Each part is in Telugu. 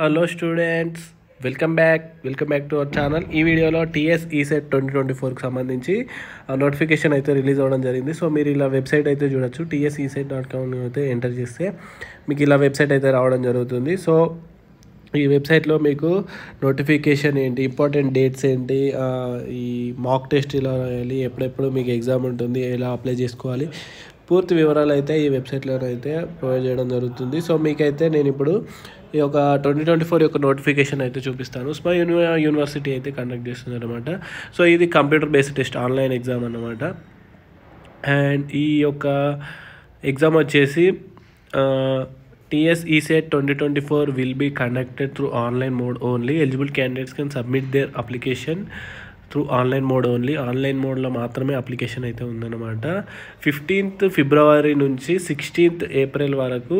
Hello students, welcome back to our channel. ఈ వీడియోలో టీఎస్ ఈసెట్ 2024కి సంబంధించి నోటిఫికేషన్ అయితే రిలీజ్ అవ్వడం జరిగింది. సో మీరు ఇలా వెబ్సైట్ అయితే చూడొచ్చు. TSESET.com అయితే ఎంటర్ చేస్తే మీకు ఇలా వెబ్సైట్ అయితే రావడం జరుగుతుంది. సో ఈ వెబ్సైట్లో మీకు నోటిఫికేషన్ ఏంటి, ఇంపార్టెంట్ డేట్స్ ఏంటి, ఈ మాక్ టెస్ట్ ఇలా రాయాలి, ఎప్పుడెప్పుడు మీకు ఎగ్జామ్ ఉంటుంది, ఎలా అప్లై చేసుకోవాలి, పూర్తి వివరాలు అయితే ఈ వెబ్సైట్లో అయితే ప్రొవైడ్ చేయడం జరుగుతుంది. సో మీకైతే నేను ఇప్పుడు ఈ యొక్క 2024 యొక్క నోటిఫికేషన్ అయితే చూపిస్తాను. స్మై యూనివర్సిటీ అయితే కండక్ట్ చేస్తుంది అనమాట. సో ఇది computer based test, online exam అన్నమాట. అండ్ ఈ యొక్క ఎగ్జామ్ వచ్చేసి TSESET 2024 will be conducted through online mode only. Eligible candidates can submit their application through online mode only. Online మోడ్లో మాత్రమే అప్లికేషన్ అయితే ఉందన్నమాట. 15th ఫిబ్రవరి నుంచి 16th ఏప్రిల్ వరకు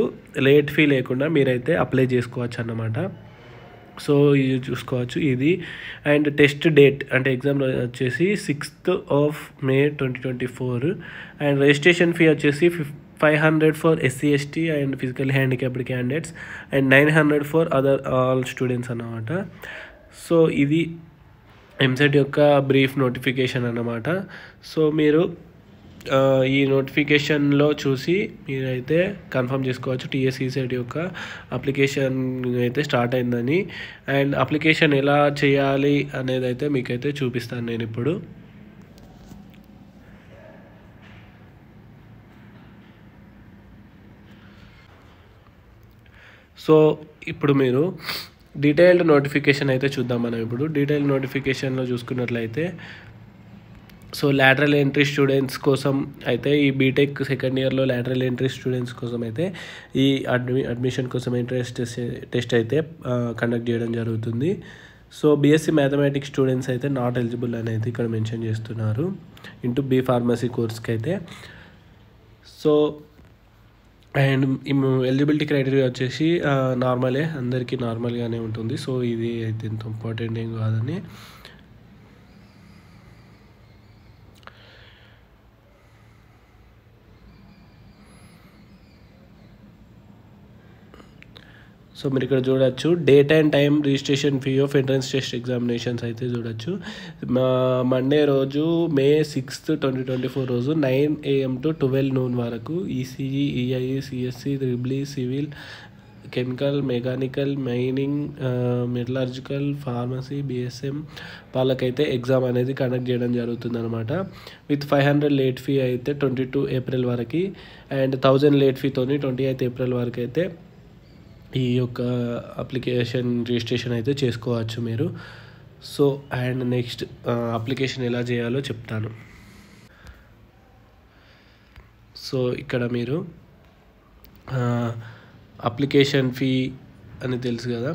లేట్ ఫీ లేకుండా మీరైతే అప్లై చేసుకోవచ్చు అన్నమాట. సో ఇది చూసుకోవచ్చు ఇది. అండ్ టెస్ట్ డేట్ అంటే ఎగ్జామ్ వచ్చేసి 6th May 2024. And registration fee వచ్చేసి 500 for SC/ST and physical handicapped candidates and 900 for other all students అన్నమాట. సో ఇది ఎంసెట్ యొక్క బ్రీఫ్ నోటిఫికేషన్ అన్నమాట. సో మీరు ఈ నోటిఫికేషన్లో చూసి మీరైతే కన్ఫర్మ్ చేసుకోవచ్చు TSESET యొక్క అప్లికేషన్ అయితే స్టార్ట్ అయిందని. అండ్ అప్లికేషన్ ఎలా చేయాలి అనేది అయితే మీకైతే చూపిస్తాను నేను ఇప్పుడు. సో ఇప్పుడు మీరు డీటెయిల్డ్ నోటిఫికేషన్ అయితే చూద్దాం మనం. ఇప్పుడు డీటెయిల్డ్ నోటిఫికేషన్లో చూసుకున్నట్లయితే సో లాటరల్ ఎంట్రీ స్టూడెంట్స్ కోసం అయితే ఈ బీటెక్ సెకండ్ ఇయర్లో లాటరల్ ఎంట్రీ స్టూడెంట్స్ కోసం అయితే ఈ అడ్మిషన్ కోసం ఎంట్రన్స్ టెస్ట్ అయితే కండక్ట్ చేయడం జరుగుతుంది. సో BSc మ్యాథమెటిక్స్ స్టూడెంట్స్ అయితే నాట్ ఎలిజిబుల్ అనేది ఇక్కడ మెన్షన్ చేస్తున్నారు ఇంటూ B ఫార్మసీ కోర్స్కి అయితే. సో అండ్ ఎలిజిబిలిటీ క్రైటీరియా వచ్చేసి నార్మలే, అందరికీ నార్మల్గానే ఉంటుంది. సో ఇది అయితే ఇంత ఇంపార్టెంట్ ఏం కాదని. సో మీరు ఇక్కడ చూడొచ్చు date and time registration fee of entrance test examinations అయితే చూడొచ్చు. మండే రోజు May 6th 2024 రోజు 9 AM to 12 noon వరకు ECE, EIE, CSE, EEE, civil, chemical, mechanical, mining, metallurgical, pharmacy, BSM వాళ్ళకైతే ఎగ్జామ్ అనేది కండక్ట్ చేయడం జరుగుతుంది అనమాట. విత్ 500 లేట్ ఫీ అయితే 22 ఏప్రిల్ వరకు అండ్ 1000 లేట్ ఫీతోని 28 ఏప్రిల్ వరకు అయితే ఈ యొక్క అప్లికేషన్ రిజిస్ట్రేషన్ అయితే చేసుకోవచ్చు మీరు. సో అండ్ నెక్స్ట్ అప్లికేషన్ ఎలా చేయాలో చెప్తాను. సో ఇక్కడ మీరు అప్లికేషన్ ఫీ అని తెలుసు కదా.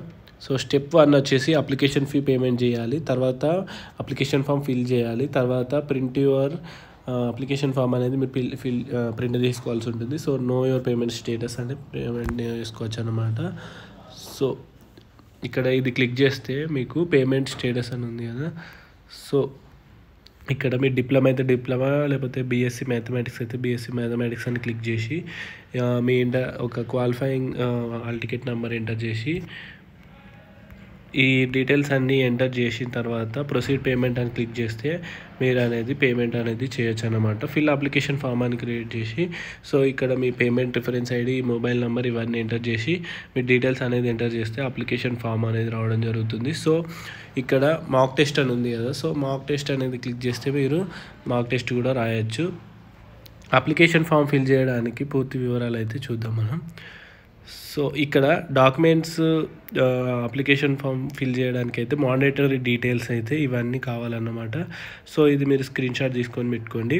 సో స్టెప్ 1 వచ్చేసి అప్లికేషన్ ఫీ పేమెంట్ చేయాలి, తర్వాత అప్లికేషన్ ఫామ్ ఫిల్ చేయాలి, తర్వాత ప్రింట్ యువర్ అప్లికేషన్ ఫామ్ అనేది మీరు ప్రింట్ తీసుకోవాల్సి ఉంటుంది. So know your payment status అంటే పేమెంట్ చేసుకోవచ్చు అన్నమాట. సో ఇక్కడ ఇది క్లిక్ చేస్తే మీకు పేమెంట్ స్టేటస్ అని ఉంది కదా. సో ఇక్కడ మీ డిప్లొమా అయితే డిప్లొమా, లేకపోతే BSc మ్యాథమెటిక్స్ అయితే BSc మ్యాథమెటిక్స్ అని క్లిక్ చేసి మీ ఒక qualifying hall ticket number enter చేసి ఈ డీటెయిల్స్ అన్నీ ఎంటర్ చేసిన తర్వాత ప్రొసీడ్ పేమెంట్ అని క్లిక్ చేస్తే మీరు అనేది పేమెంట్ అనేది చేయొచ్చు అనమాట. ఫిల్ అప్లికేషన్ ఫామ్ అని క్రియేట్ చేసి సో ఇక్కడ మీ payment reference ID, mobile number ఇవన్నీ ఎంటర్ చేసి మీ డీటెయిల్స్ అనేది ఎంటర్ చేస్తే అప్లికేషన్ ఫామ్ అనేది రావడం జరుగుతుంది. సో ఇక్కడ మాక్ టెస్ట్ అని ఉంది కదా. సో మాక్ టెస్ట్ అనేది క్లిక్ చేస్తే మీరు మాక్ టెస్ట్ కూడా రాయొచ్చు. అప్లికేషన్ ఫామ్ ఫిల్ చేయడానికి పూర్తి వివరాలు అయితే చూద్దాం మనం. సో ఇక్కడ డాక్యుమెంట్స్ అప్లికేషన్ ఫామ్ ఫిల్ చేయడానికి అయితే మాండేటరీ డీటెయిల్స్ అయితే ఇవన్నీ కావాలన్నమాట. సో ఇది మీరు స్క్రీన్ షాట్ తీసుకొని పెట్టుకోండి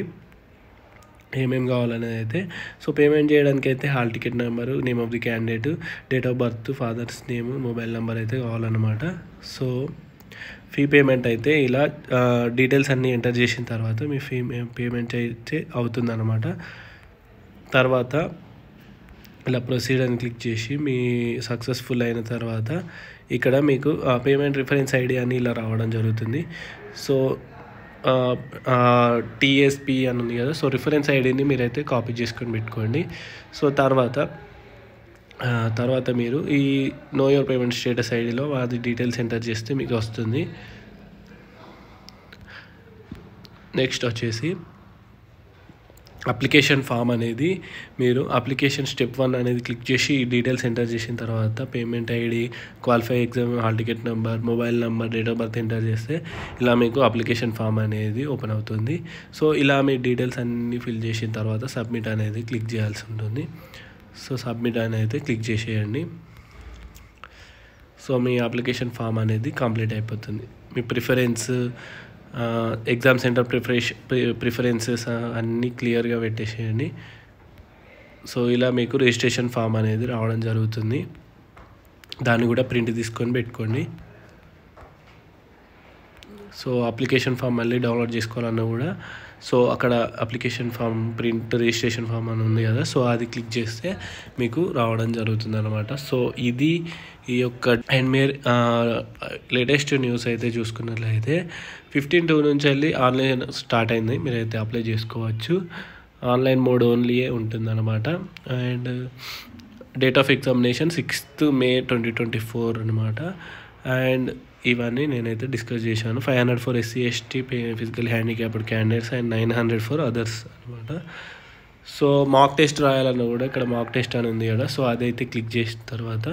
ఏమేమి కావాలనేది అయితే. సో పేమెంట్ చేయడానికి అయితే hall ticket number, name of the candidate, date of birth, father's name, mobile number అయితే కావాలన్నమాట. సో ఫీ పేమెంట్ అయితే ఇలా డీటెయిల్స్ అన్నీ ఎంటర్ చేసిన తర్వాత మీ ఫీ పేమెంట్ అయితే అవుతుందన్నమాట. తర్వాత ఇలా ప్రొసీడ్ అని క్లిక్ చేసి మీ సక్సెస్ఫుల్ అయిన తర్వాత ఇక్కడ మీకు పేమెంట్ రిఫరెన్స్ ID అని ఇలా రావడం జరుగుతుంది. సో TSP అని ఉంది కదా. సో రిఫరెన్స్ ఐడిని మీరైతే కాపీ చేసుకొని పెట్టుకోండి. సో తర్వాత తర్వాత మీరు ఈ నో యువర్ పేమెంట్ స్టేటస్ ఐడిలో అది డీటెయిల్స్ ఎంటర్ చేస్తే మీకు వస్తుంది. నెక్స్ట్ వచ్చేసి అప్లికేషన్ ఫామ్ అనేది మీరు అప్లికేషన్ స్టెప్ 1 అనేది క్లిక్ చేసి ఈ డీటెయిల్స్ ఎంటర్ చేసిన తర్వాత payment ID, qualify exam hall ticket number, mobile number, date of birth enter చేస్తే ఇలా మీకు అప్లికేషన్ ఫామ్ అనేది ఓపెన్ అవుతుంది. సో ఇలా మీ డీటెయిల్స్ అన్నీ ఫిల్ చేసిన తర్వాత సబ్మిట్ అనేది క్లిక్ చేయాల్సి ఉంటుంది. సో సబ్మిట్ అనేది క్లిక్ చేసేయండి. సో మీ అప్లికేషన్ ఫామ్ అనేది కంప్లీట్ అయిపోతుంది. మీ ఎగ్జామ్ సెంటర్ ప్రిఫరెన్సెస్ అన్నీ క్లియర్గా పెట్టేసేయండి. సో ఇలా మీకు రిజిస్ట్రేషన్ ఫామ్ అనేది రావడం జరుగుతుంది. దాన్ని కూడా ప్రింట్ తీసుకొని పెట్టుకోండి. సో అప్లికేషన్ ఫామ్ మళ్ళీ డౌన్లోడ్ చేసుకోవాలన్నా కూడా సో అక్కడ application form print registration form అని ఉంది కదా, సో అది క్లిక్ చేస్తే మీకు రావడం జరుగుతుంది అనమాట. సో ఇది ఈ యొక్క అండ్ మీరు లేటెస్ట్ న్యూస్ అయితే చూసుకున్నట్లయితే 15/2 నుంచి వెళ్ళి ఆన్లైన్ స్టార్ట్ అయింది. మీరైతే అప్లై చేసుకోవచ్చు. ఆన్లైన్ మోడ్ ఓన్లీ ఉంటుందన్నమాట. And date of examination 6th May 2024 అనమాట. అండ్ ఇవన్నీ నేనైతే డిస్కస్ చేశాను. 500 for SC ST physical handicapped candidates and 900 for others అనమాట. సో మాక్ టెస్ట్ రాయాలన్నా కూడా ఇక్కడ మాక్ టెస్ట్ అని ఉంది కదా, సో అదైతే క్లిక్ చేసిన తర్వాత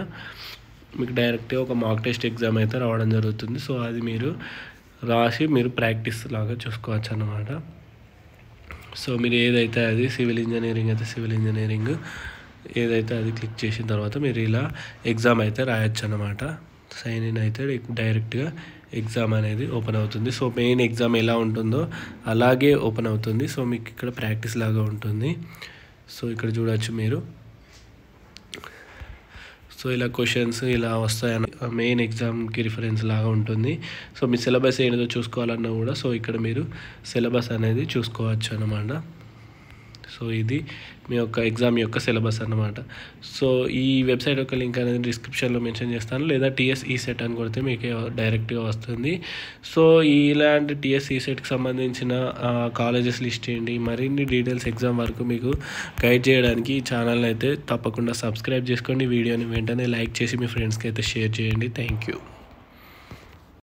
మీకు డైరెక్ట్గా ఒక మాక్ టెస్ట్ ఎగ్జామ్ అయితే రావడం జరుగుతుంది. సో అది మీరు రాసి మీరు ప్రాక్టీస్ లాగా చూసుకోవచ్చు అన్నమాట. సో మీరు ఏదైతే అది సివిల్ ఇంజనీరింగ్ అయితే సివిల్ ఇంజనీరింగ్ ఏదైతే అది క్లిక్ చేసిన తర్వాత మీరు ఇలా ఎగ్జామ్ అయితే రాయొచ్చు అన్నమాట. సైన్ ఇన్ అయితే డైరెక్ట్గా ఎగ్జామ్ అనేది ఓపెన్ అవుతుంది. సో మెయిన్ ఎగ్జామ్ ఎలా ఉంటుందో అలాగే ఓపెన్ అవుతుంది. సో మీకు ఇక్కడ ప్రాక్టీస్ లాగా ఉంటుంది. సో ఇక్కడ చూడవచ్చు మీరు. సో ఇలా క్వశ్చన్స్ ఇలా వస్తాయని మెయిన్ ఎగ్జామ్కి రిఫరెన్స్ లాగా ఉంటుంది. సో మీ సిలబస్ ఏదో చూసుకోవాలన్నా కూడా సో ఇక్కడ మీరు సిలబస్ అనేది చూసుకోవచ్చు అన్నమాట. సో ఇది మీ యొక్క ఎగ్జామ్ యొక్క సిలబస్ అన్నమాట. సో ఈ వెబ్సైట్ యొక్క లింక్ అనేది డిస్క్రిప్షన్లో మెన్షన్ చేస్తాను, లేదా TS ESET అని కొడితే మీకు డైరెక్ట్గా వస్తుంది. సో ఇలాంటి TS ESETకి సంబంధించిన కాలేజెస్ లిస్ట్ చేయండి. మరిన్ని డీటెయిల్స్ ఎగ్జామ్ వరకు మీకు గైడ్ చేయడానికి ఈ ఛానల్ అయితే తప్పకుండా సబ్స్క్రైబ్ చేసుకోండి. వీడియోని వెంటనే లైక్ చేసి మీ ఫ్రెండ్స్కి అయితే షేర్ చేయండి. Thank you.